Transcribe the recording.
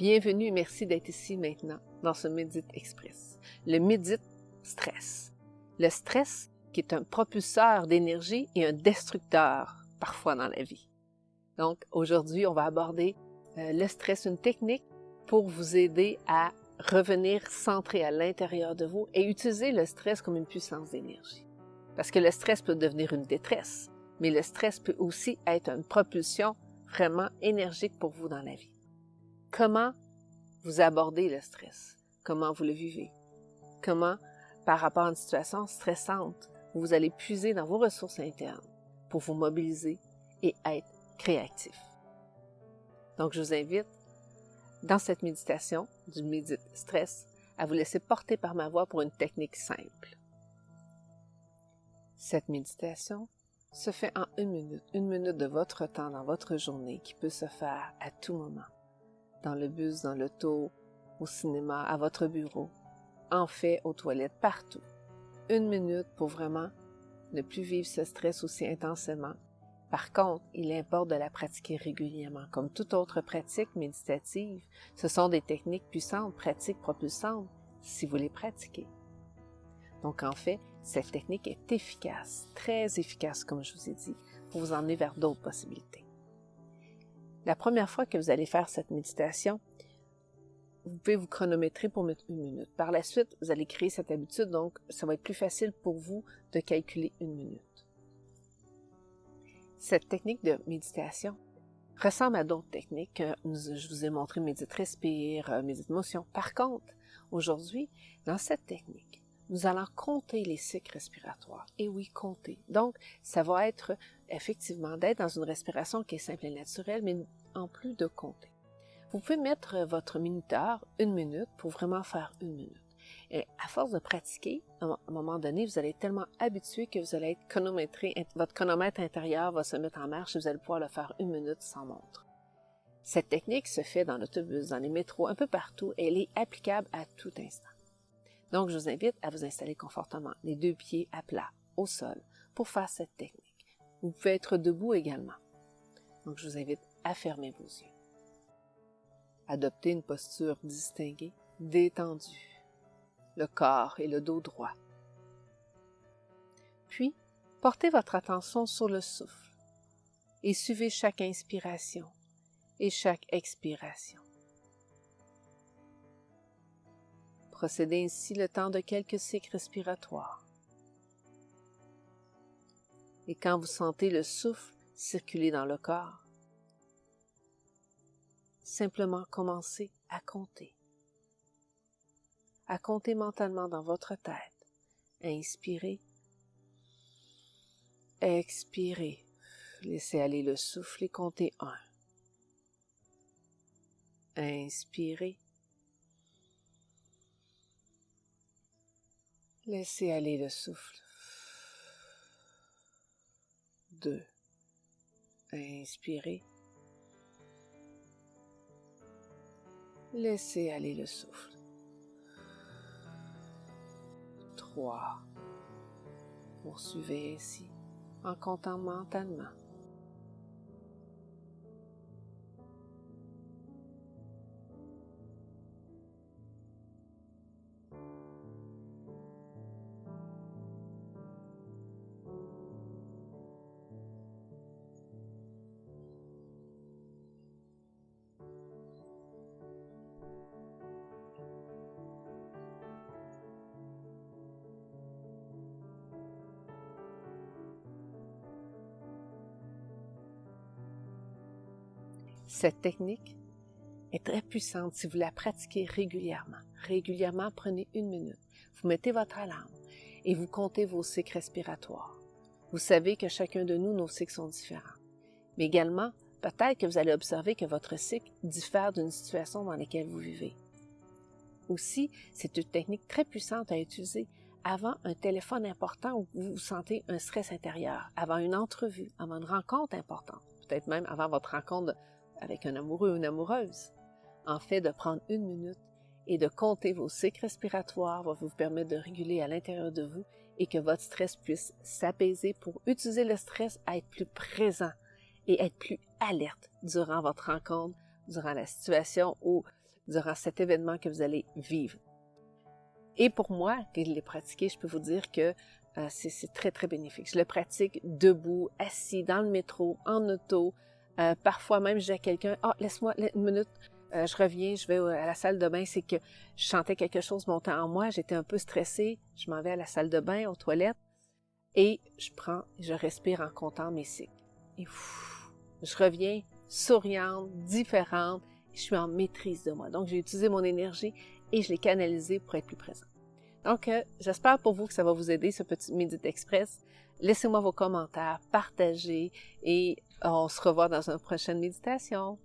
Bienvenue et merci d'être ici maintenant dans ce Médite Express. Le Médite stress. Le stress qui est un propulseur d'énergie et un destructeur parfois dans la vie. Donc aujourd'hui, on va aborder le stress, une technique pour vous aider à revenir centré à l'intérieur de vous et utiliser le stress comme une puissance d'énergie. Parce que le stress peut devenir une détresse, mais le stress peut aussi être une propulsion vraiment énergique pour vous dans la vie. Comment vous abordez le stress? Comment vous le vivez? Comment, par rapport à une situation stressante, vous allez puiser dans vos ressources internes pour vous mobiliser et être créatif? Donc, je vous invite, dans cette méditation du Médite Stress, à vous laisser porter par ma voix pour une technique simple. Cette méditation se fait en 1 minute de votre temps dans votre journée qui peut se faire à tout moment. Dans le bus, dans l'auto, au cinéma, à votre bureau, en fait, aux toilettes, partout. 1 minute pour vraiment ne plus vivre ce stress aussi intensément. Par contre, il importe de la pratiquer régulièrement. Comme toute autre pratique méditative, ce sont des techniques puissantes, pratiques propulsantes, si vous les pratiquez. Donc en fait, cette technique est efficace, très efficace, comme je vous ai dit, pour vous emmener vers d'autres possibilités. La première fois que vous allez faire cette méditation, vous pouvez vous chronométrer pour mettre 1 minute. Par la suite, vous allez créer cette habitude, donc ça va être plus facile pour vous de calculer 1 minute. Cette technique de méditation ressemble à d'autres techniques que je vous ai montré, Médite Respire, Médite Motion. Par contre, aujourd'hui, dans cette technique, nous allons compter les cycles respiratoires. Et oui, compter. Donc, ça va être effectivement d'être dans une respiration qui est simple et naturelle, mais en plus de compter. Vous pouvez mettre votre minuteur 1 minute pour vraiment faire 1 minute. Et à force de pratiquer, à un moment donné, vous allez être tellement habitué que vous allez être chronométré, votre chronomètre intérieur va se mettre en marche et vous allez pouvoir le faire 1 minute sans montre. Cette technique se fait dans l'autobus, dans les métros, un peu partout, et elle est applicable à tout instant. Donc, je vous invite à vous installer confortablement, les 2 pieds à plat, au sol, pour faire cette technique. Vous pouvez être debout également. Donc, je vous invite à fermer vos yeux. Adoptez une posture distinguée, détendue, le corps et le dos droit. Puis, portez votre attention sur le souffle et suivez chaque inspiration et chaque expiration. Procédez ainsi le temps de quelques cycles respiratoires. Et quand vous sentez le souffle circuler dans le corps, simplement commencez à compter. À compter mentalement dans votre tête. Inspirez, expirez. Laissez aller le souffle et comptez 1. Inspirez. Laissez aller le souffle. 2. Inspirez. Laissez aller le souffle. 3. Poursuivez ainsi en comptant mentalement. Cette technique est très puissante si vous la pratiquez régulièrement. Régulièrement, prenez 1 minute. Vous mettez votre alarme et vous comptez vos cycles respiratoires. Vous savez que chacun de nous, nos cycles sont différents. Mais également, peut-être que vous allez observer que votre cycle diffère d'une situation dans laquelle vous vivez. Aussi, c'est une technique très puissante à utiliser avant un téléphone important où vous sentez un stress intérieur, avant une entrevue, avant une rencontre importante, peut-être même avant votre rencontre avec un amoureux ou une amoureuse. En fait, de prendre 1 minute et de compter vos cycles respiratoires va vous permettre de réguler à l'intérieur de vous et que votre stress puisse s'apaiser pour utiliser le stress à être plus présent et être plus alerte durant votre rencontre, durant la situation ou durant cet événement que vous allez vivre. Et pour moi, qui l'ai pratiqué, je peux vous dire que c'est très, très bénéfique. Je le pratique debout, assis, dans le métro, en auto. Parfois même, je dis à quelqu'un, « Ah, laisse-moi une minute, je reviens, je vais à la salle de bain. » C'est que je sentais quelque chose monter en moi, j'étais un peu stressée. Je m'en vais à la salle de bain, aux toilettes, et je respire en comptant mes cycles. Et je reviens souriante, différente, je suis en maîtrise de moi. Donc, j'ai utilisé mon énergie et je l'ai canalisée pour être plus présente. Donc, j'espère pour vous que ça va vous aider, ce petit Médite Express. Laissez-moi vos commentaires, partagez et on se revoit dans une prochaine méditation.